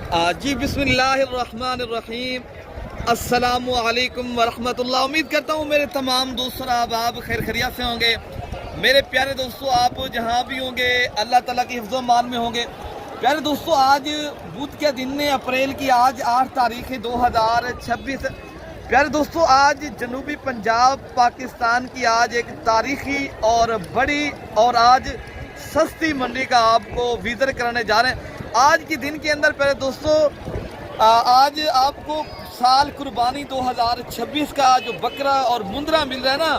जी बिस्मिल्लाहिर्रहमानिर्रहीम। अस्सलामु अलैकुम वरहमतुल्लाह। उम्मीद करता हूँ मेरे तमाम दोस्तों आप खैर खैरियत से होंगे। मेरे प्यारे दोस्तों, आप जहाँ भी होंगे अल्लाह ताला की हिफ्ज़ो मान में होंगे। प्यारे दोस्तों, आज बुध के दिन अप्रैल की आज 8 तारीख है 2026। प्यारे दोस्तों, आज जनूबी पंजाब पाकिस्तान की आज एक तारीखी और बड़ी और आज सस्ती मंडी का आपको विजिट कराने जा रहे हैं। आज के दिन के अंदर प्यारे दोस्तों, आज आपको साल कुर्बानी 2026 का जो बकरा और मुंदरा मिल रहा है ना,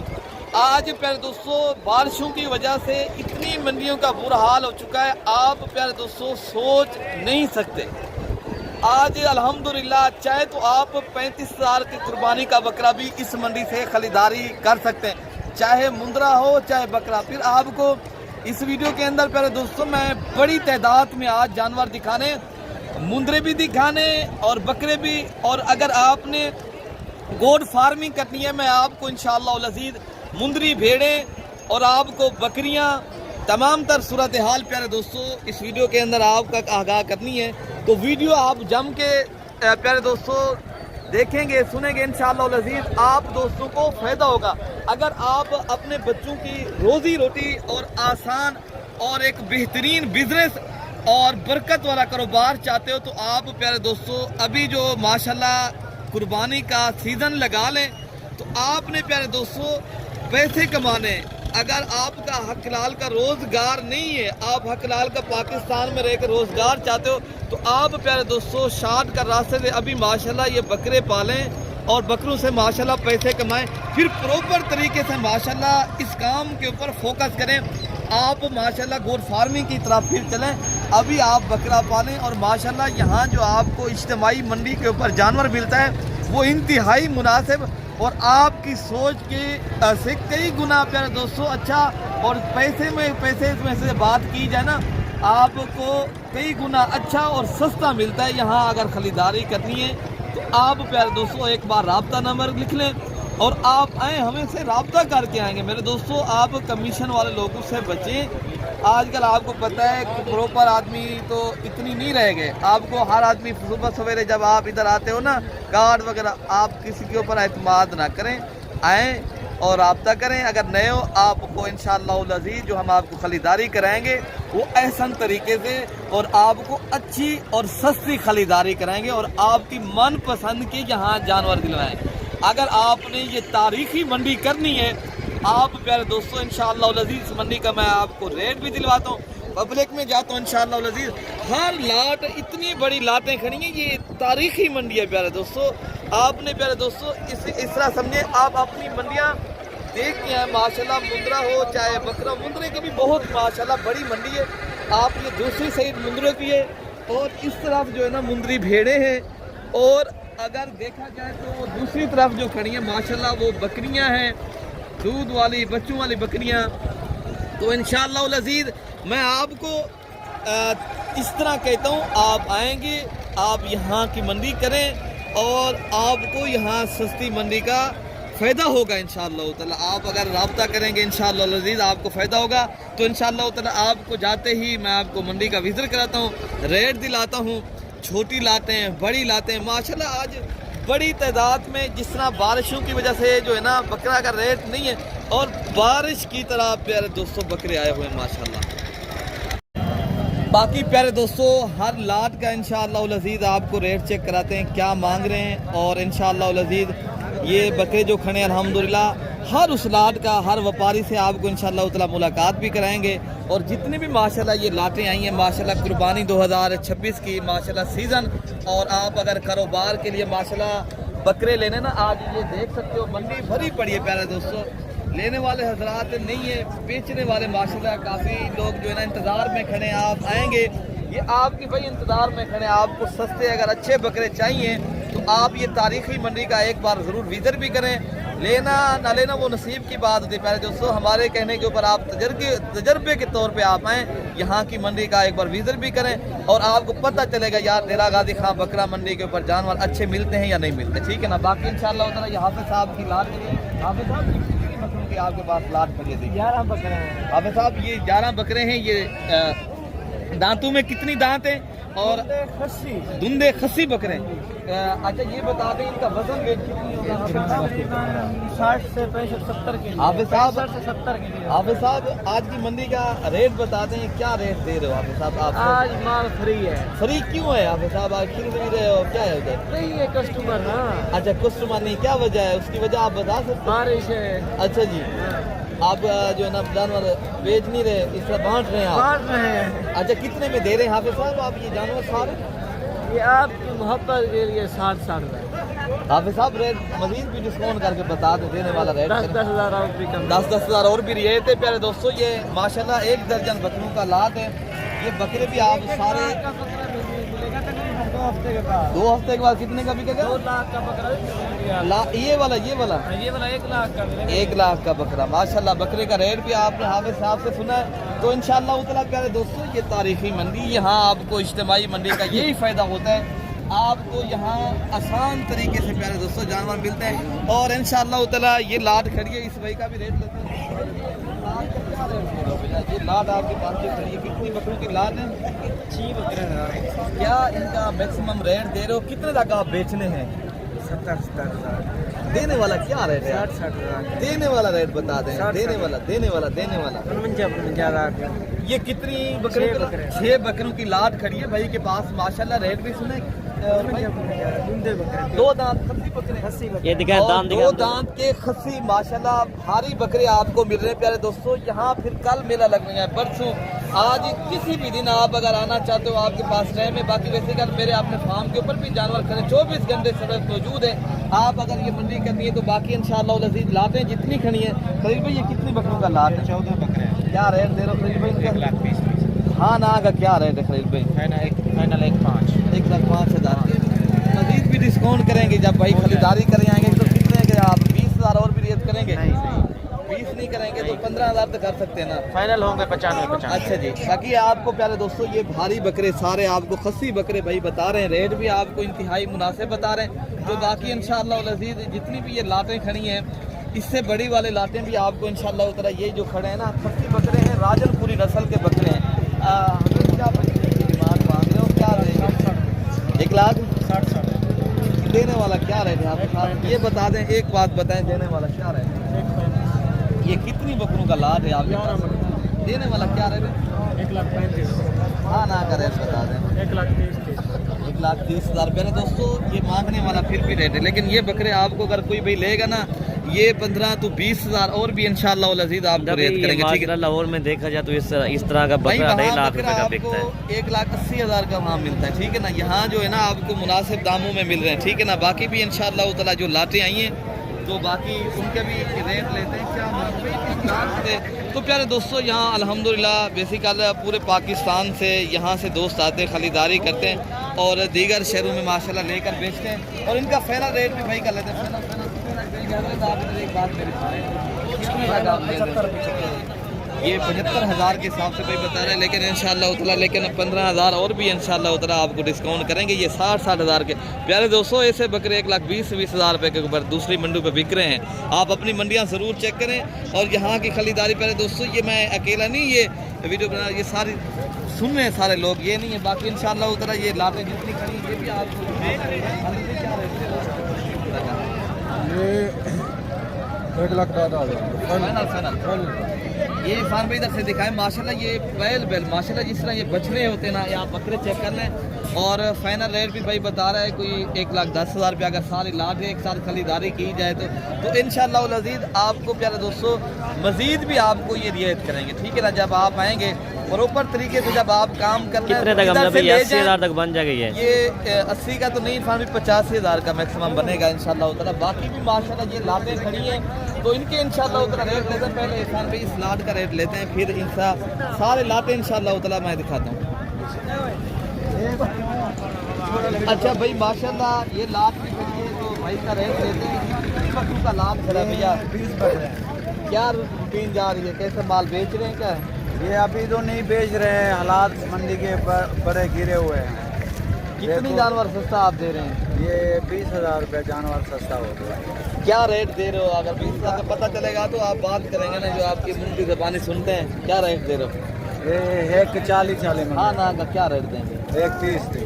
आज प्यारे दोस्तों बारिशों की वजह से इतनी मंडियों का बुरा हाल हो चुका है, आप प्यारे दोस्तों सोच नहीं सकते। आज अल्हम्दुलिल्लाह चाहे तो आप 35,000 की कुर्बानी का बकरा भी इस मंडी से खरीदारी कर सकते हैं, चाहे मुंदरा हो चाहे बकरा। फिर आपको इस वीडियो के अंदर प्यारे दोस्तों मैं बड़ी तादाद में आज जानवर दिखाने, मुंदरे भी दिखाने और बकरे भी। और अगर आपने गोड फार्मिंग करनी है, मैं आपको इंशाअल्लाह अज़ीज़ मुंदरी भेड़ें और आपको बकरियां तमाम तर सूरत हाल प्यारे दोस्तों इस वीडियो के अंदर आपका आगाह करनी है। तो वीडियो आप जम के प्यारे दोस्तों देखेंगे सुनेंगे इंशाअल्लाह अज़ीज़, आप दोस्तों को फ़ायदा होगा। अगर आप अपने बच्चों की रोज़ी रोटी और आसान और एक बेहतरीन बिजनेस और बरकत वाला कारोबार चाहते हो, तो आप प्यारे दोस्तों अभी जो माशाल्लाह कुर्बानी का सीज़न लगा लें, तो आपने प्यारे दोस्तों पैसे कमाने। अगर आपका हक लाल का रोज़गार नहीं है, आप हक लाल का पाकिस्तान में रहकर रोज़गार चाहते हो, तो आप प्यारे दोस्तों शॉर्ट का रास्ते से अभी माशाल्लाह ये बकरे पालें और बकरों से माशाल्लाह पैसे कमाएं। फिर प्रॉपर तरीके से माशाल्लाह इस काम के ऊपर फोकस करें। आप माशाल्लाह गोट फार्मिंग की तरफ फिर चलें। अभी आप बकरा पालें और माशाल्लाह यहाँ जो आपको इज्तिमाई मंडी के ऊपर जानवर मिलता है वो इंतहाई मुनासिब और आपकी सोच के से कई गुना प्यारे दोस्तों अच्छा। और पैसे में से बात की जाए ना, आपको कई गुना अच्छा और सस्ता मिलता है। यहाँ अगर खरीदारी करनी है तो आप प्यारे दोस्तों एक बार राब्ता नंबर लिख लें और आप आए, हमें से राब्ता करके आएंगे। मेरे दोस्तों, आप कमीशन वाले लोगों से बचें। आजकल आपको पता है कि प्रॉपर आदमी तो इतनी नहीं रह गए। आपको हर आदमी सुबह सवेरे जब आप इधर आते हो ना, कार्ड वगैरह, आप किसी के ऊपर एतमाद ना करें, आएँ और राब्ता करें। अगर नए हो, आपको इंशाअल्लाह अज़ीज़ जो हम आपको खरीदारी कराएंगे वो एहसन तरीके से और आपको अच्छी और सस्ती खरीदारी कराएंगे और आपकी मनपसंद के यहाँ जानवर दिलवाएँ। अगर आपने ये तारीखी मंडी करनी है, आप प्यारे दोस्तों इंशाअल्लाह अज़ीज़ मंडी का मैं आपको रेट भी दिलवाता हूँ। पब्लिक में जाता हूँ इंशाअल्लाह अज़ीज़, हर लाट इतनी बड़ी लाटें खड़ी हैं। ये तारीखी मंडी है प्यारे दोस्तों। आपने प्यारे दोस्तों इस तरह समझे, आप अपनी मंडियाँ देख के हैं माशाल्लाह, मुंदरा हो चाहे बकरा, मुंदरे की भी बहुत माशाल्लाह बड़ी मंडी है। आप ये दूसरी साइड मुंदरे की है और इस तरफ जो है ना मुंदरी भेड़े हैं। और अगर देखा जाए तो दूसरी तरफ जो खड़ी हैं माशाल्लाह वो बकरियां हैं, दूध वाली बच्चों वाली बकरियां। तो इंशाअल्लाह अज़ीज़ मैं आपको इस तरह कहता हूँ, आप आएंगे, आप यहाँ की मंडी करें और आपको यहाँ सस्ती मंडी का फ़ायदा होगा इंशाअल्लाह ताला। आप अगर राब्ता करेंगे इंशाअल्लाह अज़ीज़ आपको फ़ायदा होगा। तो इंशाअल्लाह ताला आपको जाते ही मैं आपको मंडी का विज़िट कराता हूँ, रेट दिलाता हूँ। छोटी लाते हैं, बड़ी लाते हैं माशाल्लाह। आज बड़ी तादाद में जिस तरह बारिशों की वजह से जो है ना बकरा का रेट नहीं है, और बारिश की तरह प्यारे दोस्तों बकरे आए हुए हैं माशाल्लाह। बाकी प्यारे दोस्तों हर लाट का इंशाअल्लाह अज़ीज़ आपको रेट चेक कराते हैं क्या मांग रहे हैं। और इंशाअल्लाह अज़ीज़ ये बकरे जो खड़े अल्हम्दुलिल्लाह हर उस लाट का हर व्यापारी से आपको इंशाअल्लाह ताला मुलाकात भी कराएंगे। और जितने भी माशाल्लाह ये लाटें आई हैं माशाल्लाह कुर्बानी 2026 की माशाल्लाह सीज़न, और आप अगर कारोबार के लिए माशाल्लाह बकरे लेने ना, आज ये देख सकते हो मंडी भरी पड़ी है प्यारे दोस्तों। लेने वाले हजरात नहीं है, बेचने वाले माशाल्लाह काफ़ी लोग जो है ना इंतज़ार में खड़े हैं। आप आएंगे, ये आपकी भाई इंतज़ार में खड़े, आपको सस्ते अगर अच्छे बकरे चाहिए तो आप ये तारीखी मंडी का एक बार ज़रूर विज़िट भी करें। लेना ना लेना वो नसीब की बात होती है प्यारे दोस्तों। हमारे कहने के ऊपर आप तजर्बे के तौर पे आप आएँ, यहाँ की मंडी का एक बार विज़िट भी करें और आपको पता चलेगा यार डेरा गाजी खां बकरा मंडी के ऊपर जानवर अच्छे मिलते हैं या नहीं मिलते, ठीक है ना। बाकी इंशाअल्लाह ताला यहाँ पे साहब की लाट करिए, हाफिज़ साहब बकरों की आपके पास लाट करिए देखिए 11 बकरे हैं। हाफिज़ साहब ये 11 बकरे हैं। ये दांतों में कितनी दांत हैं? और खस्सी धुंधे खस्सी बकरे। अच्छा ये बता दें इनका वजन वेट कितनी होगा? 60 से 65 70 के लिए। हाफिज साहब 65 से 70 के लिए। हाफिज साहब आज की मंडी का रेट बता दें, क्या रेट दे रहे हो हाफिज साहब आप? आज माल फ्री है। फ्री क्यों है हाफिज साहब? आज क्यों नहीं रहे हो, क्या है उधर? नहीं है कस्टमर ना। अच्छा कस्टमर नहीं, क्या वजह है? उसकी वजह आप बता सकते हैं? बारिश है। अच्छा जी, आप जो है ना जानवर बेच नहीं रहे, इस तरह बांट रहे हैं आप? बांट रहे हैं। अच्छा कितने में दे रहे हैं हाफिज साहब आप ये जानवर सारे? ये आपकी मोहब्बत के लिए 60 में। हाफिज साहब रेट मजीद भी डिस्काउंट करके बता दे, देने वाला रेट 10 हज़ार और भी कम। 10 हज़ार और भी रियायत है। प्यारे दोस्तों ये माशाल्लाह 1 दर्जन बकरों का लात है। ये बकरे भी आप सारे 2 हफ्ते के बाद। 2 हफ्ते के बाद कितने का बिकेगा? 2 लाख का बकरा ये वाला 1 लाख का मिलेगा। 1 लाख का बकरा माशाल्लाह। बकरे का रेट भी आपने हाफिज साहब से सुना है। तो इंशाअल्लाह उतला प्यारे दोस्तों ये तारीखी मंडी, यहाँ आपको इज्तिमाई मंडी का यही फ़ायदा होता है, आपको यहाँ आसान तरीके से प्यारे दोस्तों जानवर मिलते हैं। और इंशाअल्लाह उतला ये लाट खड़ी है, इस भाई का भी रेट लेते हैं। ये लाट आपके पास जो खड़ी है, कितनी बकरों की लाट है? 6 बकरे हैं। क्या इनका मैक्सिमम रेट दे रहे हो? कितने तक आप बेचने हैं? 70 हज़ार। देने वाला क्या रेट है? 60 हज़ार। देने वाला रेट बता दें। 60 देने वाला 49 लाख। ये कितनी बकरों 6 बकरे। 6 बकरों की लाट खड़ी है भाई के पास माशाल्लाह। रेट भी सुने भाई? 2 दांत खस्सी बकरे, ये दिखाए और दांत 2 दांत के खस्सी माशाल्लाह भारी बकरे आपको मिल रहे हैं प्यारे दोस्तों। यहाँ फिर कल मेला लगने है, परसों, आज किसी भी दिन आप अगर आना चाहते हो आपके पास टाइम है। बाकी वैसे कर मेरे अपने फार्म के ऊपर भी जानवर खड़े 24 घंटे सर्विस मौजूद है। आप अगर ये मंडी करनी है तो बाकी इंशाअल्लाह लजीज लातें जितनी खड़ी है। खलील भाई ये कितनी बकरों का लाट है? 14 बकरे हैं। क्या रेट दे रहे हो खलील भाई? 1,20,000। हाँ ना का क्या रेट है खलील भाई? फाइनल 1,05,000। 1,05,000 के मजीद भी डिस्काउंट करेंगे जब भाई खरीदारी करें आएंगे तो कितने के आप 20,000 और भी रेट करेंगे? नहीं 20 नहीं करेंगे तो 15,000 तक कर सकते हैं ना? फाइनल होंगे 95। अच्छा जी। बाकी आपको प्यारे दोस्तों ये भारी बकरे सारे आपको खस्सी बकरे भाई बता रहे हैं, रेट भी आपको इंतहाई मुनासिब बता रहे हैं। तो बाकी इंशाअल्लाह लजीज जितनी भी ये लाटें खड़ी हैं, इससे बड़ी वाले लाटें भी आपको इंशाअल्लाह उतरा ये जो खड़े हैं ना खस्सी बकरे हैं, राजनपुरी नस्ल के बकरे हैं। क्या डिमांड मांग रहे हो? क्या रेट? 1,60,000। देने वाला क्या रेट है आप ये बता दें। एक बात बताएं, देने वाला क्या रेट है? ये कितनी बकरों का लाट है आपके पास? देने वाला क्या रेट है? 1,35,000। हाँ ना का रेट बता दें। 1,30,000। 1,30,000 रुपये ना दोस्तों ये मांगने वाला फिर भी रेट है। लेकिन ये बकरे आपको अगर कोई भी लेगा ना ये 15 तो 20,000 और भी इंशाअल्लाह लजीज आपको रेट करेंगे। ठीक है लाहौर में देखा जाए तो इस तरह का बकरा 2.5 लाख रुपए का बिकता है। 1,80,000 का वहाँ मिलता है। ठीक है ना, यहाँ जो है ना आपको मुनासिब दामों में मिल रहे हैं। ठीक है ना, बाकी भी इंशाअल्लाह ताला जो लाटें आई हैं तो बाकी उनके भी रेट लेते हैं। क्या मांगते तो प्यारे दोस्तों यहाँ अल्हम्दुलिल्लाह बेसिकल पूरे पाकिस्तान से यहाँ से दोस्त आते हैं, खरीदारी करते हैं और दीगर शहरों में माशाल्लाह लेकर बेचते हैं। और इनका फाइनल रेट भी भाई कर लेते हैं। एक बात ये 75,000 के हिसाब से भाई बता रहे हैं, लेकिन इंशाअल्लाह उतला लेकिन 15,000 और भी इंशाअल्लाह उतला आपको डिस्काउंट करेंगे। ये 60,000 के प्यारे दोस्तों ऐसे बकरे 1,20,000 रुपये के ऊपर दूसरी मंडियों पे बिक रहे हैं। आप अपनी मंडियां ज़रूर चेक करें और यहाँ की खरीदारी प्यारे दोस्तों ये मैं अकेला नहीं ये वीडियो बना, ये सारी सुन रहे हैं सारे लोग, ये नहीं है। बाकी इंशाअल्लाह उतला ये लाटें जितनी खड़ी ये भी आपको ये 1,10,000 ये इरफान भाई इधर से दिखाएं माशाल्लाह ये बैल माशाल्लाह जिस तरह ये बछड़े होते हैं ना, ये आप बकरे चेक कर लें। और फाइनल रेट भी भाई बता रहा है कोई 1,10,000 रुपये अगर सारी लाट एक साथ खरीदारी की जाए तो इंशाअल्लाह अज़ीज़ आपको प्यारे दोस्तों मज़ीद भी आपको ये रियायत करेंगे। ठीक है ना, जब आप आएंगे प्रॉपर तरीके से जब आप काम कर 80,000 तक बन जाएगा। ये 80 का तो नहीं इरफान भाई 85,000 का मैक्सिमम बनेगा इंशाअल्लाह ताला। बाकी भी माशाल्लाह ये लाटें खड़ी हैं तो इनके इंशाअल्लाह ताला रेट लेते हैं। पहले इरफान भाई इस लाट का रेट लेते हैं, फिर इनसा सारे लाटें इंशाअल्लाह ताला मैं दिखाता हूँ। अच्छा भाई माशाल्लाह ये लाट भी खड़ी है तो भाई का रेट लेते हैं। कितनी बकरों का लाट खड़ा है भैया? 20 बकरे। क्या रूटीन जा रही है, कैसे माल बेच रहे हैं क्या? ये अभी तो नहीं बेच रहे हैं, हालात मंडी के बड़े गिरे हुए हैं। कितनी जानवर सस्ता आप दे रहे हैं? ये 20,000 रुपये जानवर सस्ता हो गया। क्या रेट दे रहे हो? अगर 20,000 का पता चलेगा तो आप बात करेंगे ना, जो आपकी मुंह की ज़बानी सुनते हैं। क्या रेट दे रहे हो? ये 1,40,000 में। हाँ ना का क्या रेट देंगे? 31 थी।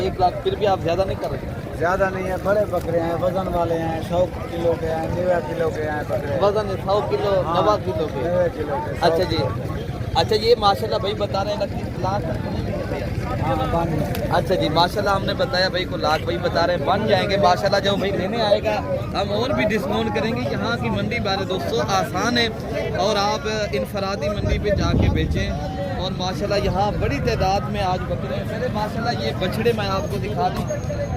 1 लाख फिर भी आप ज़्यादा नहीं कर रहे? ज़्यादा नहीं है, बड़े बकरे हैं, वजन वाले हैं, 100 किलो के हैं, 90 किलो के हैं बकरे। वजन 100 किलो 90 किलो के? 90 किलो के। अच्छा जी, अच्छा ये माशाल्लाह भाई बता रहे हैं कि लाख तक तो नहीं देंगे भैया? हाँ बन। अच्छा जी, माशाल्लाह हमने बताया भाई को लाख भाई बता रहे हैं, बन जाएंगे माशाल्लाह। जब भाई लेने आएगा हम और भी डिस्काउंट करेंगे। यहाँ की मंडी बारे दोस्तों आसान है और आप इनफरादी मंडी पे जाके बेचें। और माशाल्लाह यहाँ बड़ी तादाद में आज बकरे हैं। पहले माशाल्लाह ये बछड़े मैं आपको दिखा दूँ।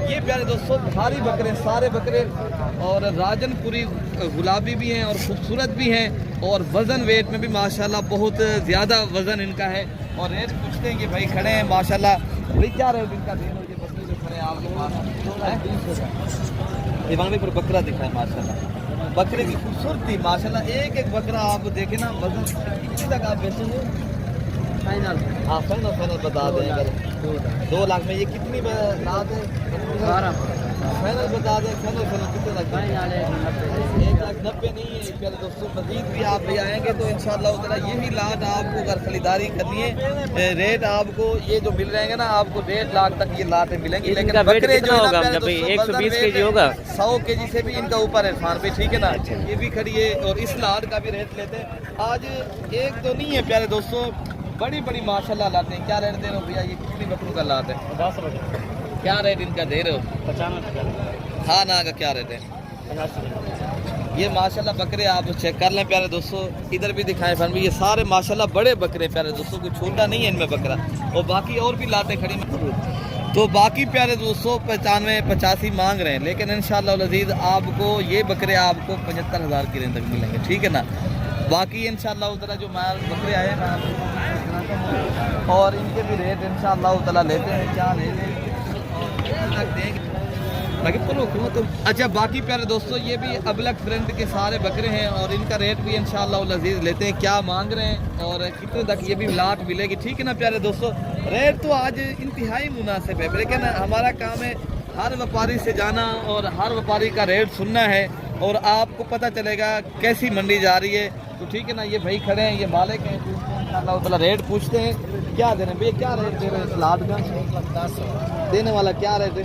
ये प्यारे दोस्तों भारी बकरे, सारे बकरे और राजनपुरी गुलाबी भी हैं और खूबसूरत भी हैं और वज़न वेट में भी माशाल्लाह बहुत ज़्यादा वज़न इनका है। और रेट पूछते हैं कि भाई खड़े हैं माशाल्लाह, भाई क्या रेट इनका दे दो? ये बकरे जो खड़े हैं आपके पास दिमाग पर बकरा दिखा है माशाल्लाह, बकरे की खूबसूरती माशाल्लाह। एक एक बकरा आप देखें ना, वज़न कितने तक आप बेचेंगे? फाइनल। हाँ फाइनल बता दें। अगर 2 लाख में ये कितनी लाख है? 12। फाइनल बता दें। फाइनल कितने लाख? 1,90,000 नहीं है प्यारे दोस्तों। मजीद भी आप ले आएंगे तो इंशाल्लाह ताला ये भी लाट आपको अगर खरीदारी करनी है, रेट आपको ये जो मिल रहेंगे ना आपको 1.5 लाख तक ये लाटें मिलेंगी। लेकिन बकरे जो है ना प्यारे दोस्तों 120 केजी होगा, 100 केजी से भी इनका ऊपर है खान पे, ठीक है ना। ये भी खड़ी है और इस लाट का भी रेट लेते हैं। आज एक तो नहीं है प्यारे दोस्तों, बड़ी बड़ी माशाल्लाह लाते हैं। क्या रेट दे रहे हो भैया? ये कितनी बकरों का लाट है? 10 रुपये। क्या रेट इनका दे रहे हो? 95। हाँ ना का क्या रेट है? 85। ये माशाल्लाह बकरे आप चेक कर लें प्यारे दोस्तों। इधर भी दिखाएं फन में, ये सारे माशाल्लाह बड़े बकरे प्यारे दोस्तों, कोई छोटा नहीं है इनमें बकरा। और बाकी और भी लाटें खड़ी तो बाकी प्यारे दोस्तों 95-85 मांग रहे हैं। लेकिन इंशाल्लाह अज़ीज़ आपको ये बकरे आपको 75,000 की रेंज तक मिलेंगे, ठीक है ना। बाकी इंशाल्लाह उतना जो माल बकरे आए हैं ना और इनके भी रेट इंशाल्लाह उतना लेते हैं। क्या लेते हैं बाकी तो अच्छा। बाकी प्यारे दोस्तों ये भी अबलग ब्रांड के सारे बकरे हैं और इनका रेट भी इंशाल्लाह अज़ीज़ लेते हैं। क्या मांग रहे हैं और कितने तक ये भी लाट मिलेगी, ठीक है ना प्यारे दोस्तों। रेट तो आज इंतहाई मुनासिब है, लेकिन हमारा काम है हर व्यापारी से जाना और हर व्यापारी का रेट सुनना है और आपको पता चलेगा कैसी मंडी जा रही है। तो ठीक है ना, ये भाई खड़े हैं, ये मालिक हैं, इंशाल्लाह ताला रेट पूछते हैं। क्या दे रहे हैं भैया? क्या रेट दे रहे हैं सलाद का? 10। देने वाला क्या रेट है?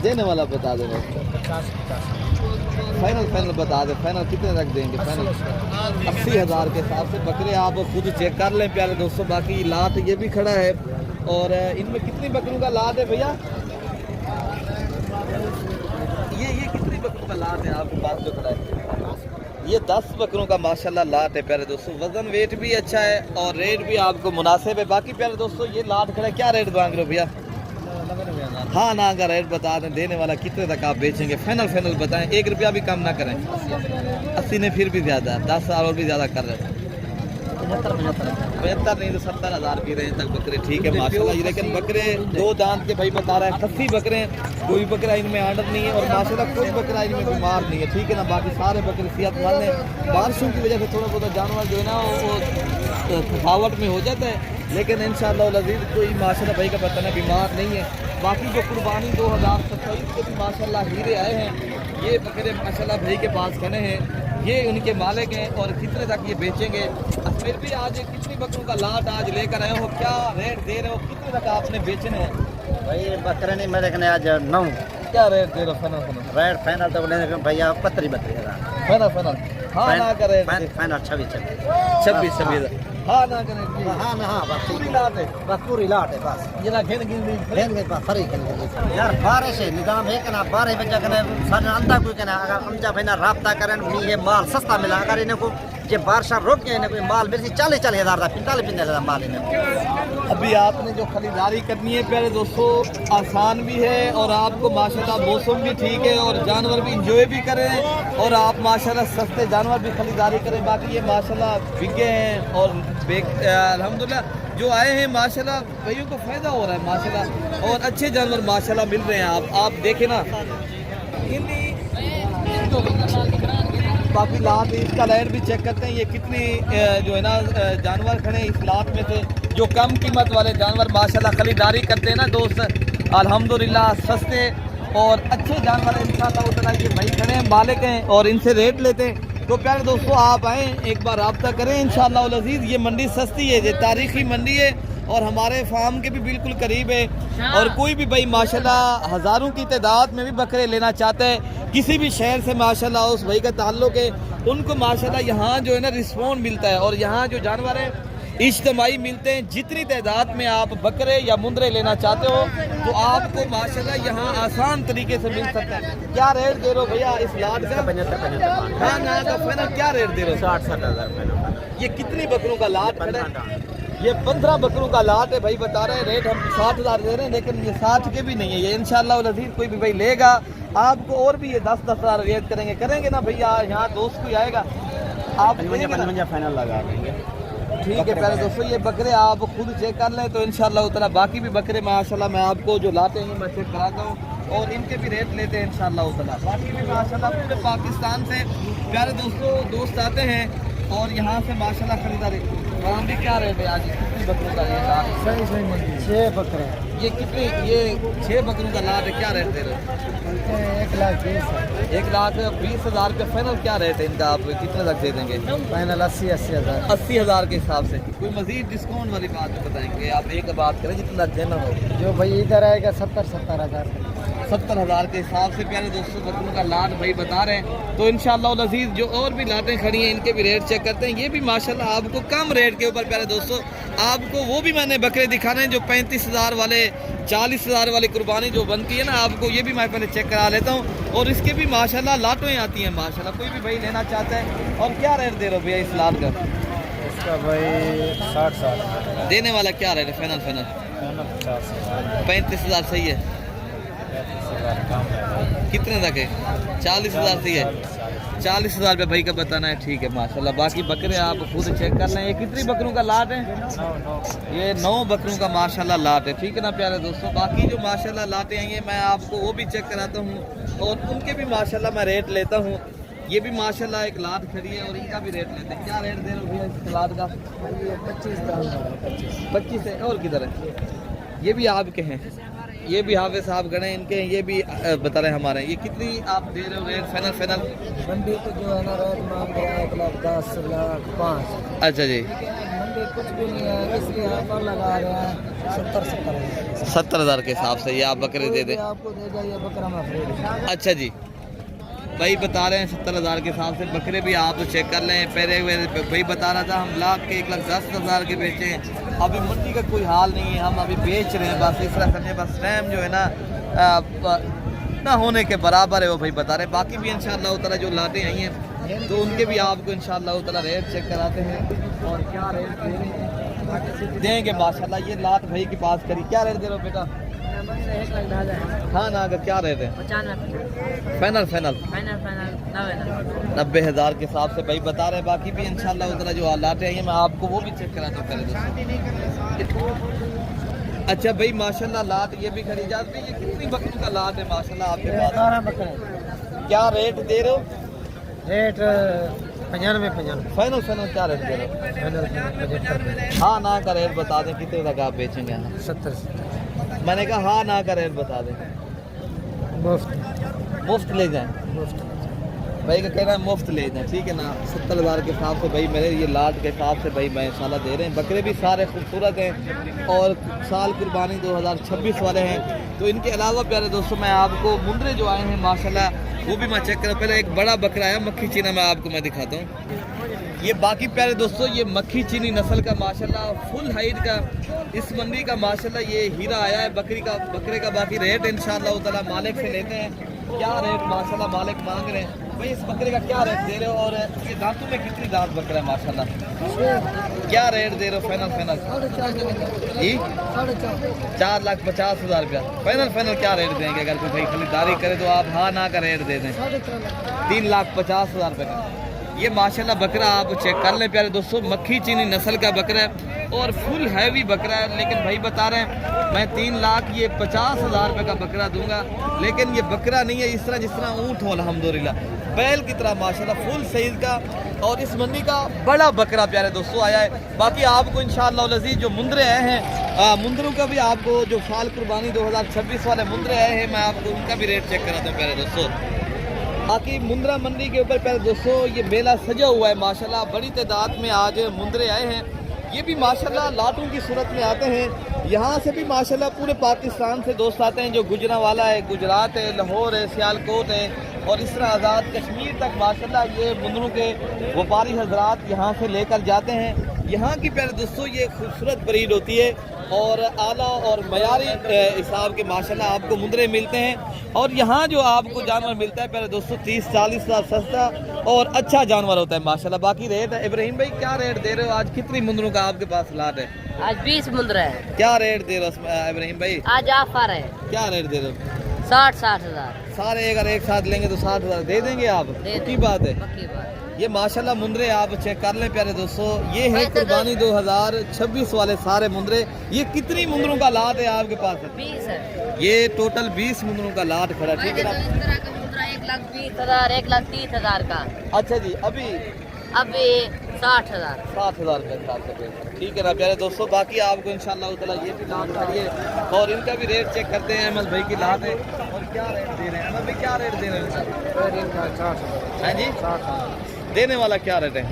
देने वाला बता दे। 50। फाइनल बता दे। फाइनल कितने तक देंगे? फाइनल 80,000 के हिसाब से बकरे आप खुद चेक कर लें प्यारे दोस्तों। बाकी लाट ये भी खड़ा है और इनमें कितनी बकरों का लाट है भैया? ये कितनी बकरों का लाट है आपके पास जो खड़ा है? ये 10 बकरों का माशाल्लाह लाट है प्यारे दोस्तों। वजन वेट भी अच्छा है और रेट भी आपको मुनासिब है। बाकी प्यारे दोस्तों ये लाट खड़ा है, क्या रेट मांग रहे हो भैया? हाँ ना का रेट बता दें। देने वाला कितने तक आप बेचेंगे? फाइनल बताएं, 1 रुपया भी कम ना करें। 80 ने फिर भी ज़्यादा, 10 और भी ज़्यादा कर रहे हैं। 75 नहीं तो 70,000 की रेंज तक बकरे, ठीक है माशाल्लाह। लेकिन बकरे 2 दांत के भाई बता रहे हैं, 80 बकरे हैं। कोई बकरा इनमें आर्डर नहीं है और माशाल्लाह कोई बकरा इनमें बीमार नहीं है, ठीक है ना। बाकी सारे बकरे सेहतमंद हैं। बारिशों की वजह से थोड़ा बहुत जानवर जो है ना वो थकावट में हो जाता है, लेकिन इंशाल्लाह अज़ीज़ कोई माशाल्लाह भाई का बताना बीमार नहीं है। बाकी जो कुर्बानी 2027 के भी माशाल्लाह हीरे आए हैं, ये बकरे माशाल्लाह भाई के पास खड़े हैं, ये उनके मालिक हैं और कितने तक ये बेचेंगे। फिर भी आज कितनी बकरों का लाट आज लेकर आए हो? क्या रेट दे रहे हो? कितने तक आपने बेचने हैं भाई? बकरे नहीं मेरे कने आज 9। क्या रेट दे रहे हो? फाइनल रेट फाइनल तो बोले भैया 32,000। फाइनल हाँ ना करें। फाइनल 26। 26 हाँ ना करें। हाँ ना, हाँ बस पूरी लाट है, बस पूरी लाट है बस। ये ना घेन फरी यार बारिश है, निजाम है कहना 12 बजे कहना सारे अंदा कोई कहना अगर हमजा भाई ना राब्ता करें ये माल सस्ता मिला। अगर इन्हें को ये बारिशा रोक गए इन्हें कोई माल मिलती 40,000 का 45,000 माल इन्हें। अभी आपने जो खरीदारी करनी है प्यारे दोस्तों आसान भी है और आपको माशाल्लाह मौसम भी ठीक है और जानवर भी इंजॉय भी करें और आप माशाल्लाह सस्ते जानवर भी खरीदारी करें। बाकी ये माशाल्लाह बिके हैं और अल्हम्दुलिल्लाह जो आए हैं माशाल्लाह भाइयों को फ़ायदा हो रहा है माशाल्लाह और अच्छे जानवर माशाल्लाह मिल रहे हैं। आप देखें ना। बाकी लाट इसका रेट भी चेक करते हैं, ये कितने जो है ना जानवर खड़े हैं इस लाट में से। जो कम कीमत वाले जानवर माशाल्लाह खरीदारी करते हैं ना दोस्त, अल्हम्दुलिल्लाह सस्ते और अच्छे जानवर इंशाल्लाह उतना ये भाई खड़े हैं, मालिक हैं और इनसे रेट लेते हैं। तो प्यारे दोस्तों आप आएँ, एक बार रब्ता करें इंशाल्लाह अज़ीज़। ये मंडी सस्ती है, ये तारीखी मंडी है और हमारे फार्म के भी बिल्कुल करीब है। और कोई भी भाई माशाल्लाह हज़ारों की तादाद में भी बकरे लेना चाहते हैं, किसी भी शहर से माशाल्लाह उस भाई का ताल्लुक है, उनको माशाल्लाह यहाँ जो है ना रिस्पॉन्ड मिलता है। और यहाँ जो जानवर है इज्तिमाई मिलते हैं। जितनी तादाद में आप बकरे या मुंदरे लेना चाहते हो तो आपको माशाल्लाह यहाँ आसान तरीके से मिल सकता है। क्या रेट दे रहे हो भैया इस लाट का? 75 हाँ ना का फाइनल क्या रेट दे रहे हो? 60 हज़ार। ये कितनी बकरों का लाट है? ये 15 बकरों का लाट है भाई, बता रहे हैं रेट हम 60,000 दे रहे हैं, लेकिन ये 60 के भी नहीं है। ये इंशाल्लाह अज़ीज़ कोई भी भाई लेगा आपको और भी ये 10,000 रेट करेंगे ना भैया। यहाँ दोस्त कोई आएगा आप 55 फाइनल लगा देंगे। ठीक है प्यारे दोस्तों, ये बकरे आप खुद चेक कर लें तो इंशाल्लाह उतना बाकी भी बकरे माशाल्लाह मैं आपको जो लाते हैं मैं चेक कराता हूँ और इनके भी रेट लेते हैं इंशाल्लाह उतना। बाकी भी माशाल्लाह पूरे पाकिस्तान से प्यारे दोस्तों दोस्त आते हैं और यहाँ से माशाल्लाह खरीदारी। वहाँ भी क्या रेट है आज? कितनी बकरों का रेट आज? 6 बकरे ये कितने? ये 6 बकरों का लाट है, क्या रेट दे रहे हो? 1,20,000 1,20,000 रुपये फाइनल क्या रेट है इनका? आप कितने तक दे देंगे? फाइनल 80,000 80,000 के हिसाब से। कोई मजीद डिस्काउंट वाली बात बताएंगे आप? एक बात करें जितना देना हो। जो भाई इधर आएगा 70,000 70,000 के हिसाब से प्यारे दोस्तों बकरों का लाट भाई बता रहे हैं। तो इंशाल्लाह अज़ीज़ जो और भी लाटें खड़ी हैं इनके भी रेट चेक करते हैं। ये भी माशाल्लाह आपको कम रेट के ऊपर प्यारे दोस्तों आपको वो भी मैंने बकरे दिखाने हैं जो 35,000 वाले 40,000 वाली कुर्बानी जो बनती है ना, आपको ये भी मैं पहले चेक करा लेता हूँ। और इसके भी माशाल्लाह लाटें आती हैं माशाल्लाह। कोई भी भाई लेना चाहता है। और क्या रेट दे रहे हो भैया इस लाट का? इसका भाई 60,000 देने वाला क्या रेट है फाइनल? 35,000 सही है? कितने तक है? 40,000 सही है? 40,000 रुपये भाई का बताना है। ठीक है माशाल्लाह। बाकी बकरे आप खुद चेक कर लें। ये कितनी बकरों का लाट है? ये 9 बकरों का माशाल्लाह लाट है। ठीक है ना प्यारे दोस्तों। बाकी जो माशाल्लाह लाटें आई हैं मैं आपको वो भी चेक कराता हूँ और उनके भी माशाल्लाह मैं रेट लेता हूँ। ये भी माशाल्लाह एक लाट खड़ी है और इनका भी रेट लेते हैं। क्या रेट दे रहे हो भैया इस लाट का? 25 है। और किधर है? ये भी आपके हैं? ये भी हाफिज साहब गणे इनके, ये भी बता रहे हैं हमारे। ये कितनी आप दे रहे हो रेट फाइनल? मंडी तो जो है ना रेट मांग रहा है 1,10,00,000 1,05,000। अच्छा जी। मंडी कुछ भी नहीं है इसलिए यहाँ पर लगा रहे हैं 70,000 70,000 के हिसाब से ये आप बकरे दे दें। आपको दे जाइए बकरा मैं फ्री। अच्छा जी भाई बता रहे हैं 70,000 के हिसाब से बकरे भी आप तो चेक कर लें। पहले भाई बता रहा था हम लाख के 1,10,000 के बेचे हैं। अभी मंडी का कोई हाल नहीं है, हम अभी बेच रहे हैं बस इस तरह समझे। बस टाइम जो है ना होने के बराबर है वो भाई बता रहे हैं। बाकी भी इंशाल्लाह उतना जो लाटें आई हैं तो उनके भी आपको इंशाल्लाह उतना रेट चेक कराते हैं और क्या रेट देंगे माशाल्लाह। ये लाट भाई के पास करी। क्या रेट दे रहे हो बेटा? 1,10,000 हाँ ना क्या रेट है? 95 फाइनल 90,000 के हिसाब से भाई बता रहे हैं। बाकी भी इंशाल्लाह उतना जो हालात हैं मैं आपको वो भी चेक कराता हूँ पहले दोस्तों। अच्छा भाई माशाल्लाह लाट ये भी खड़ी जाती है। ये कितनी बकरों का लाट है माशाल्लाह आपके पास? 12 बकरे। क्या रेट दे रहे हो? रेट 95 फाइनल क्या रेट दे रहे हो? 75 हाँ ना का रेट बता दें कितने तक आप बेचेंगे? 70 मैंने कहा हाँ ना का रेट बता दें। मुफ्त ले जाएं। भाई का कहना है मुफ्त ले जाएं। ठीक है ना। 70,000 के हिसाब से भाई मेरे ये लाट के हिसाब से भाई मैं इंशाल्लाह दे रहे हैं। बकरे भी सारे खूबसूरत हैं और साल कुर्बानी 2026 वाले हैं। तो इनके अलावा प्यारे दोस्तों मैं आपको मुंदरे जो आए हैं माशाल्लाह वो भी मैं चेक करूँ। पहले एक बड़ा बकरा आया मक्खी चीना मैं आपको मैं दिखाता हूँ। ये बाकी प्यारे दोस्तों ये मक्खी चीनी नस्ल का माशाल्लाह फुल हाइट का इस मंडी का माशाल्लाह ये हीरा आया है बकरे का। बाकी रेट इंशाल्लाह ताला मालिक से लेते हैं। क्या रेट माशाल्लाह मालिक मांग रहे हैं भाई इस बकरे का? क्या रेट दे रहे हो? और ये दांतों में कितनी दांत बकरा है माशाल्लाह? क्या रेट दे रहे हो फाइनल? जी 4,50,000 रुपया फाइनल क्या रेट देंगे? अगर कोई भाई खरीदारी करे तो आप हाँ ना का रेट दे दें। 3,50,000 रुपये का ये माशाल्लाह बकरा आप चेक कर लें प्यारे दोस्तों। मक्खी चीनी नस्ल का बकरा है और फुल हैवी बकरा है। लेकिन भाई बता रहे हैं मैं 3,50,000 रुपये का बकरा दूंगा। लेकिन ये बकरा नहीं है इस तरह जिस तरह ऊँट हो अल्हम्दुलिल्लाह बैल की तरह माशाल्लाह फुल साइज का। और इस मंडी का बड़ा बकरा प्यारे दोस्तों आया है। बाकी आपको इंशाअल्लाह अज़ीज़ जो मुंदरे आए हैं मुंदरों का भी आपको जो साल कुर्बानी 2026 वाले मुंदरे आए हैं मैं आपको उनका भी रेट चेक कराता हूँ प्यारे दोस्तों। बाकी मुंद्रा मंडी के ऊपर प्यारे दोस्तों ये मेला सजा हुआ है माशाल्लाह। बड़ी तादाद में आज मुंदरे आए हैं ये भी माशाल्लाह लाटों की सूरत में आते हैं। यहाँ से भी माशाल्लाह पूरे पाकिस्तान से दोस्त आते हैं, जो गुजरांवाला है, गुजरात है, लाहौर है, सियालकोट है और इस तरह आज़ाद कश्मीर तक माशाल्लाह ये मुंदरों के व्यापारी हजरात यहाँ से लेकर जाते हैं। यहाँ की प्यारे दोस्तों ये खूबसूरत ब्रीड होती है और आला और मयारी हिसाब के माशाल्लाह आपको मुंदरे मिलते हैं। और यहाँ जो आपको जानवर मिलता है प्यारे दोस्तों 30-40 हज़ार सस्ता और अच्छा जानवर होता है माशाल्लाह। बाकी रेट है, इब्राहिम भाई क्या रेट दे रहे हो आज? कितनी मुंदरों का आपके पास लाट है? आज 20 मुंदर है। क्या रेट दे रहे हो इब्राहिम भाई? आज ऑफर है। क्या रेट दे रहे हो? 60-60 हजार। सारे अगर एक साथ लेंगे तो 60 हज़ार दे देंगे आप? पक्की बात है। पक्की बात। ये माशाल्लाह मुंदरे आप चेक कर लें प्यारे दोस्तों, ये है कुर्बानी 2026 वाले सारे मुंदरे। ये कितनी मुंदरों का लाट है आपके पास? 20 है। ये टोटल 20 मुंदरों का लाट खड़ा, ठीक है ना? इस तरह का मुंदरा 1,20,000, 1,30,000 का। अच्छा जी, अभी 60 हजार। 60 हज़ार के हिसाब से, ठीक है ना प्यारे दोस्तों। बाकी आपको इंशाल्लाह ताला ये भी लाट खड़ी है और इनका भी रेट चेक करते हैं। अहमद भाई की लाट है और क्या रेट दे रहे हैं अहमद भाई? क्या रेट दे रहे हैं? हाँ जी, देने वाला क्या रेट है?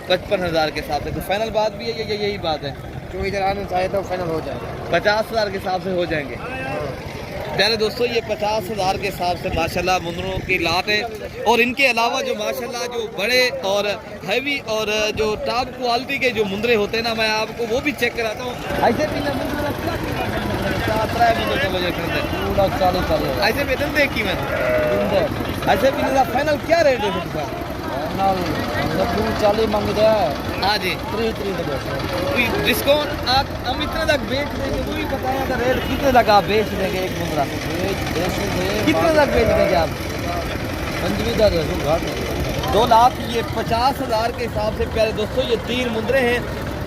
55 हज़ार के हिसाब से। तो फाइनल बात भी है, यही बात है, जो इधर आना चाहे तो फाइनल हो जाएगा। 50 हज़ार के हिसाब से हो जाएंगे प्यारे दोस्तों। ये 50 हज़ार के हिसाब से माशाल्लाह मुंदरों की लाट है। और इनके अलावा जो माशाल्लाह जो बड़े और हैवी और जो टॉप क्वालिटी के जो मुंदरे होते हैं ना, मैं आपको वो भी चेक कराता हूँ। ऐसे भी ऐसे भी देखी मैंने, ऐसे भी फाइनल क्या रेट है इसका? 40 मांग रहा है। हाँ जी, 3 डिस्काउंट हम इतने तक बेच देंगे, वो भी बताया था रेट कितने तक आप बेच देंगे एक मुंदरा? कितने तक बेच देंगे आप? 2 लाख। ये 50 हज़ार के हिसाब से प्यारे दोस्तों ये 3 मुंदरे हैं।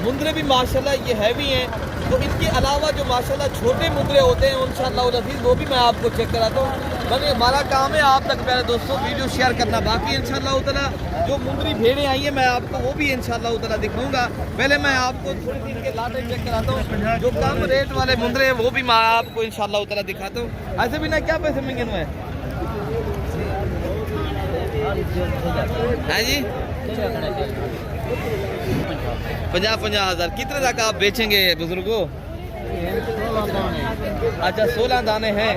मुंदरे भी माशाल्लाह ये हैवी हैं। तो इनके अलावा जो माशाल्लाह छोटे मुंदरे होते हैं इंशाअल्लाह अज़ीज़ वो भी मैं आपको चेक कराता हूँ। बस हमारा काम है आप तक प्यारे दोस्तों वीडियो शेयर करना। बाकी इंशाअल्लाह ताला जो मुंदरी भेड़ें आई हैं मैं आपको वो भी इंशाअल्लाह ताला दिखाऊंगा। पहले मैं आपको थोड़ी सी इनके लाटे चेक कराता हूँ। जो कम रेट वाले मुंदरे हैं वो भी मैं आपको इंशाअल्लाह ताला दिखाता हूँ। ऐसे भी ना क्या पैसे मंगे हुए हैं? हाँ जी, 50-50 हज़ार। कितने तक आप बेचेंगे बुजुर्गो? अच्छा 16 दाने हैं।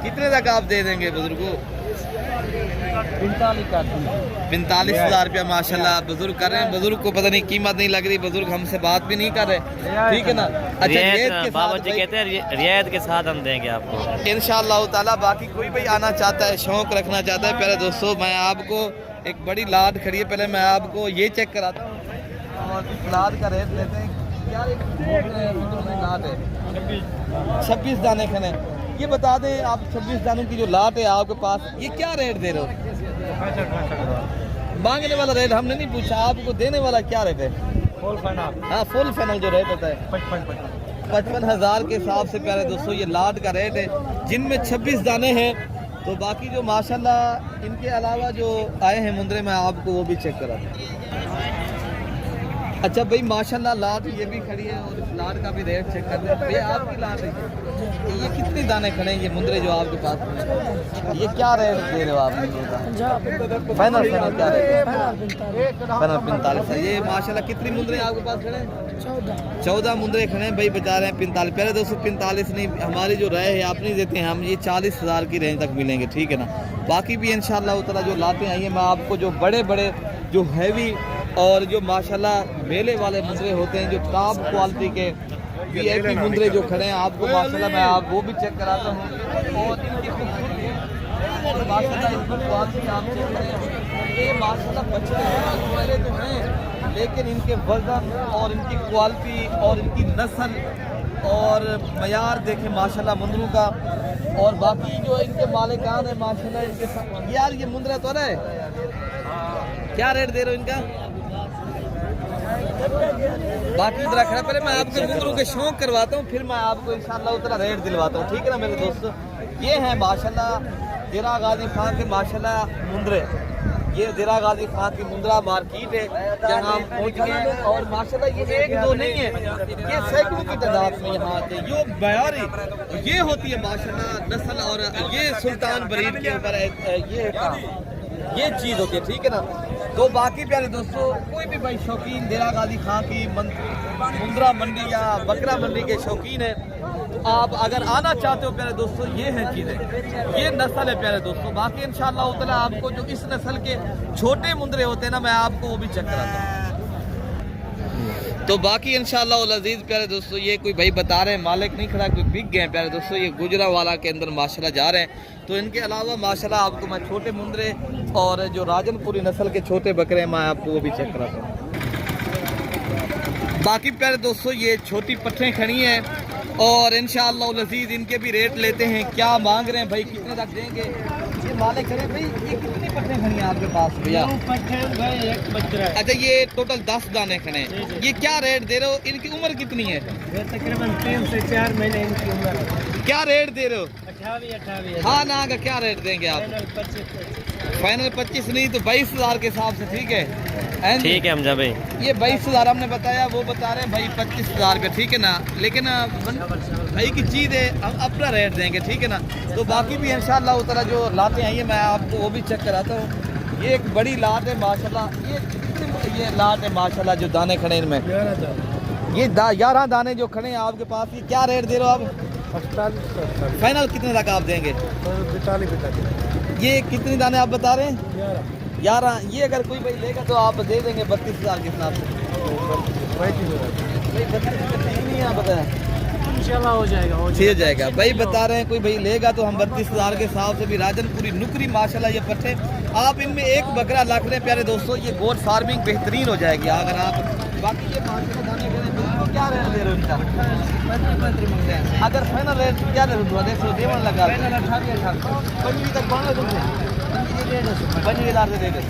कितने तक आप दे देंगे बुजुर्गो? 45 हज़ार रुपया माशाल्लाह बुजुर्ग कर रहे हैं। बुजुर्ग को पता नहीं कीमत नहीं लग रही, बुजुर्ग हमसे बात भी नहीं कर रहे, ठीक है ना? अच्छा बाबा जी कहते हैं रियायत के साथ हम देंगे आपको इंशाअल्लाह ताला। बाकी कोई भाई आना चाहता है, शौक रखना चाहता है प्यारे दोस्तों, मैं आपको एक बड़ी लाट खड़ी है, पहले मैं आपको ये चेक कराता हूँ और इस लाट का रेट लेते हैं। यार एक लाट है 26 दाने खने। ये बता दें आप 26 दानों की जो लाट है आपके पास, ये क्या रेट दे रहे हो? मांगने वाला रेट हमने नहीं पूछा, आपको देने वाला क्या रेट है? हाँ फुल फाइनल जो रेट होता है 55 हज़ार के हिसाब से प्यारे दोस्तों ये लाट का रेट है, जिनमें 26 दाने हैं। तो बाकी जो माशाल्लाह इनके अलावा जो आए हैं मुंदरे मैं आपको वो भी चेक करा। अच्छा भाई माशाल्लाह लाट ये भी खड़ी है और इस लाट का भी रेट चेक कर दें। ये आपकी लाट है, ये कितने दाने खड़े हैं ये मुंदरे जो आपके पास हैं? ये क्या रेट दे रहे हो आप? फाइनल क्या रेट है? फाइनल 45 है। ये माशाल्लाह कितनी मुंदरे आपके पास खड़े हैं? 14 मुंदरे खड़े हैं भाई, बता रहे हैं 45। पहले दोस्तों 45 नहीं, हमारी जो राय है आप नहीं देते हैं, हम ये 40 हज़ार की रेंज तक मिलेंगे, ठीक है ना? बाकी भी इंशाअल्लाह ताला जो लाते आई हैं मैं आपको जो बड़े बड़े जो हैवी और जो माशाल्लाह मेले वाले मुंदरे होते हैं, जो टॉप क्वालिटी के वीआईपी मुंदरे जो खड़े हैं आपको माशाल्लाह मैं आप वो भी चेक कराता हूँ। और इनकी खूबसूरती और माशाल्लाह इनकी क्वालिटी आप चेक करें। ये माशाल्लाह बच्चे तो हैं लेकिन इनके वजन और इनकी क्वालिटी और इनकी नस्ल और मयार देखें माशाल्लाह मुंदरों का। और बाकी जो इनके मालिकान है माशाल्लाह इनके साथ। यार ये मुंदरा तो है, क्या रेट दे रहे हो इनका? बाकी इधर खड़ा, पहले मैं आपके मुंदरों के शौक करवाता हूँ, फिर मैं आपको इंशाअल्लाह उतना रेट दिलवाता हूँ, ठीक है ना मेरे दोस्तों? ये हैं माशाल्लाह ज़ेरा गाजी खान के माशाल्लाह मुंदरे। ये ज़ेरा गाजी खान की मुंदरा मार्केट है जहाँ हम पहुँच गए हैं। और माशाल्लाह ये एक दो नहीं है, ये सैकड़ों की तादाद में यहाँ आते हैं। ये बयारी ये होती है माशाल्लाह नस्ल, और ये सुल्तान ब्रीड के ऊपर ये चीज़ होती है, ठीक है ना? तो बाकी प्यारे दोस्तों कोई भी भाई शौकीन देरा गाजी खां की मुंद्रा मंडी या बकरा मंडी के शौकीन है, आप अगर आना चाहते हो प्यारे दोस्तों, ये हैं चीज़ें, ये नस्ल है प्यारे दोस्तों। बाकी इंशाअल्लाह ताला आपको जो इस नस्ल के छोटे मुंद्रे होते हैं ना, मैं आपको वो भी चेक कराता हूँ। तो बाकी इंशाअल्लाह अज़ीज़ प्यारे दोस्तों, ये कोई भाई बता रहे हैं मालिक नहीं खड़ा, कोई बिक गए हैं प्यारे दोस्तों, ये गुजरावाला के अंदर माशाल्लाह जा रहे हैं। तो इनके अलावा माशाल्लाह आपको मैं छोटे मुंद्रे और जो राजनपुरी नस्ल के छोटे बकरे हैं, मैं आपको वो भी चेक कराता हूँ। बाकी प्यारे दोस्तों ये छोटी पट्ठें खड़ी हैं और इंशाअल्लाह अज़ीज़ इनके भी रेट लेते हैं। क्या मांग रहे हैं भाई, कितने तक देंगे? ये मालिक खड़े भाई, ये कितनी पट्ठें खड़ी हैं आपके पास भैया? अच्छा, ये टोटल 10 दाने खड़े हैं। ये क्या रेट दे रहे हो? इनकी उम्र कितनी है? तकरीबन 3 से 4 महीने इनकी उम्र। क्या रेट दे रहे हो? 28 हाँ ना का क्या रेट देंगे आप? फाइनल 25 नहीं तो 22,000 के हिसाब से, ठीक है? ठीक है हमजा भाई, ये 22,000 हमने बताया, वो बता रहे हैं भाई 25,000 रुपये, ठीक है ना? लेकिन भाई की चीज़ है, हम अपना रेट देंगे, ठीक है ना? तो बाकी भी इंशाअल्लाह ताला जो लाते आइए, मैं आपको वो भी चेक कराता हूँ। ये एक बड़ी लाट है माशाल्लाह, ये लाट है माशाल्लाह, जो दाने खड़े इनमें, ये 11 दाने जो खड़े हैं आपके पास। ये क्या रेट दे रहे हो आप? 48। फाइनल कितने तक आप देंगे? 45। ये कितने दाने आप बता रहे हैं? 11। ये अगर कोई भाई लेगा तो आप दे देंगे 32,000 के हिसाब से। 32,000 ठीक नहीं है, आप बताएं। इंशाल्लाह हो जाएगा, हो जाएगा भाई, बता रहे हैं कोई भाई लेगा तो हम 32,000 के हिसाब से भी। राजनपुरी नुकरी माशाल्लाह ये पट्टे, आप इनमें एक बकरा रख लें प्यारे दोस्तों, ये गोट फार्मिंग बेहतरीन हो जाएगी अगर आप। बाकी ये माशाल्लाह दाने करें, क्या रेट दे रहे हो इनका? अगर फाइनल रेट क्या रेट हुआ? 150 लगा 25 तक कौन है? 25,000 से देकर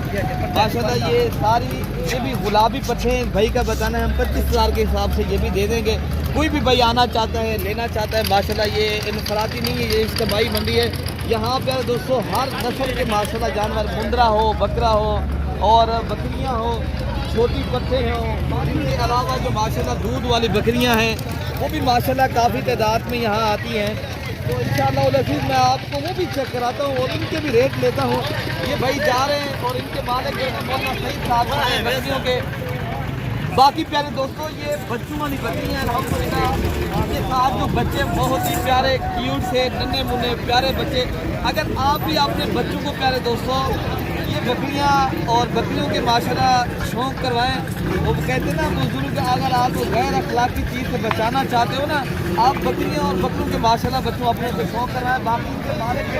माशाल्लाह ये सारी, ये भी गुलाबी पट्टे भाई का बताना है, हम 25,000 के हिसाब से ये भी दे देंगे। कोई भी भाई आना चाहता है, लेना चाहता है, माशाल्लाह ये इनफराती नहीं है, ये इज्तिमाई मंडी है। यहाँ पर दोस्तों हर नस्ल के माशाल्लाह जानवर, मुंद्रा हो, बकरा हो और बकरियाँ हो, छोटी पट्टे हों, इनके अलावा जो माशाल्लाह दूध वाली बकरियाँ हैं वो भी माशाल्लाह काफ़ी तादाद में यहाँ आती हैं। तो इंशाअल्लाह अज़ीज़ मैं आपको वो भी चेक कराता हूँ और इनके भी रेट लेता हूँ। ये भाई जा रहे हैं और इनके मालिक जो है मौलाना सही साथ हैं बकरियों के। बाकी प्यारे दोस्तों ये बच्चों वाली बकरियाँ अल्हम्दुलिल्लाह, ये साथ जो बच्चे बहुत ही प्यारे क्यूट से नन्हे मुन्ने प्यारे बच्चे। अगर आप भी अपने बच्चों को प्यारे दोस्तों ये बकरियाँ और बकरियों के माशाल्लाह शौक़ करवाएं। वो कहते हैं ना बुजुर्ग, अगर आप गैर अखलाकी चीज़ से बचाना चाहते हो ना, आप बकरियाँ और बकरियों के माशाल्लाह बच्चों अपने को शौक़ करवाएं। बाकी इनके बारे में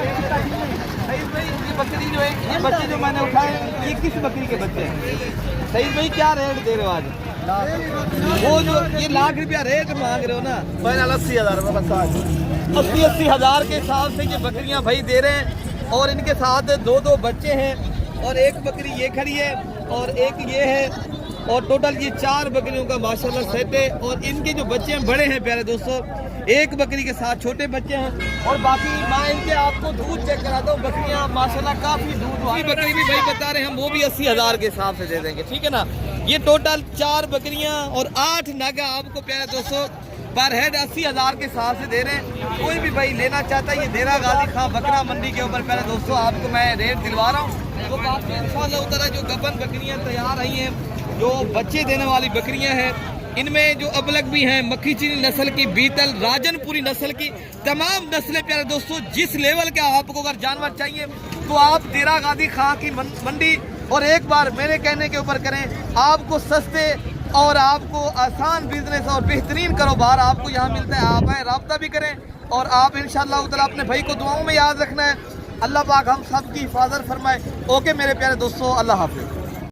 सही भाई, ये बकरी जो है, ये बच्चे जो मैंने उठाए, ये किस बकरी के बच्चे हैं? सही भाई क्या रेट दे रहे हो आज? वो जो ये लाख रुपया रेट मांग रहे हो ना, फाइनल 80,000 रुपये। 80,000 के हिसाब से ये बकरियां भाई दे रहे हैं और इनके साथ 2 बच्चे हैं और एक बकरी ये खड़ी है और एक ये है और टोटल ये 4 बकरियों का माशाल्लाह सेट है। और इनके जो बच्चे हैं बड़े हैं प्यारे दोस्तों, एक बकरी के साथ छोटे बच्चे हैं। और बाकी मैं इनके आपको दूध चेक कराता हूँ, बकरियाँ माशाल्लाह काफ़ी दूध वाली बकरी भी भाई बता रहे हैं, हम वो भी 80,000 के हिसाब से दे देंगे, ठीक है ना? ये टोटल 4 बकरियाँ और 8 नागा आपको प्यारे दोस्तों पर हेड 80,000 के हिसाब से दे रहे हैं। कोई भी भाई लेना चाहता है, ये देरा गाजी खां बकरा मंडी के ऊपर प्यारे दोस्तों आपको मैं रेट दिलवा रहा हूँ। तो बाकी इंशाअल्लाह उधर जो गबन बकरियाँ तैयार आई हैं, जो बच्चे देने वाली बकरियाँ हैं, इनमें जो अबलग भी हैं, मक्खी चीनी नस्ल की, बीतल, राजनपुरी नस्ल की, तमाम नस्लें प्यारे दोस्तों। जिस लेवल का आपको अगर जानवर चाहिए तो आप देरा गाजी खां की मंडी और एक बार मेरे कहने के ऊपर करें, आपको सस्ते और आपको आसान बिजनेस और बेहतरीन कारोबार आपको यहाँ मिलता है। आप आए, रब्ता भी करें और आप इंशाअल्लाह ताला अपने भाई को दुआओं में याद रखना है। अल्लाह पाक हम सब की हिफाजत फरमाए। ओके मेरे प्यारे दोस्तों, अल्लाह हाफिज़।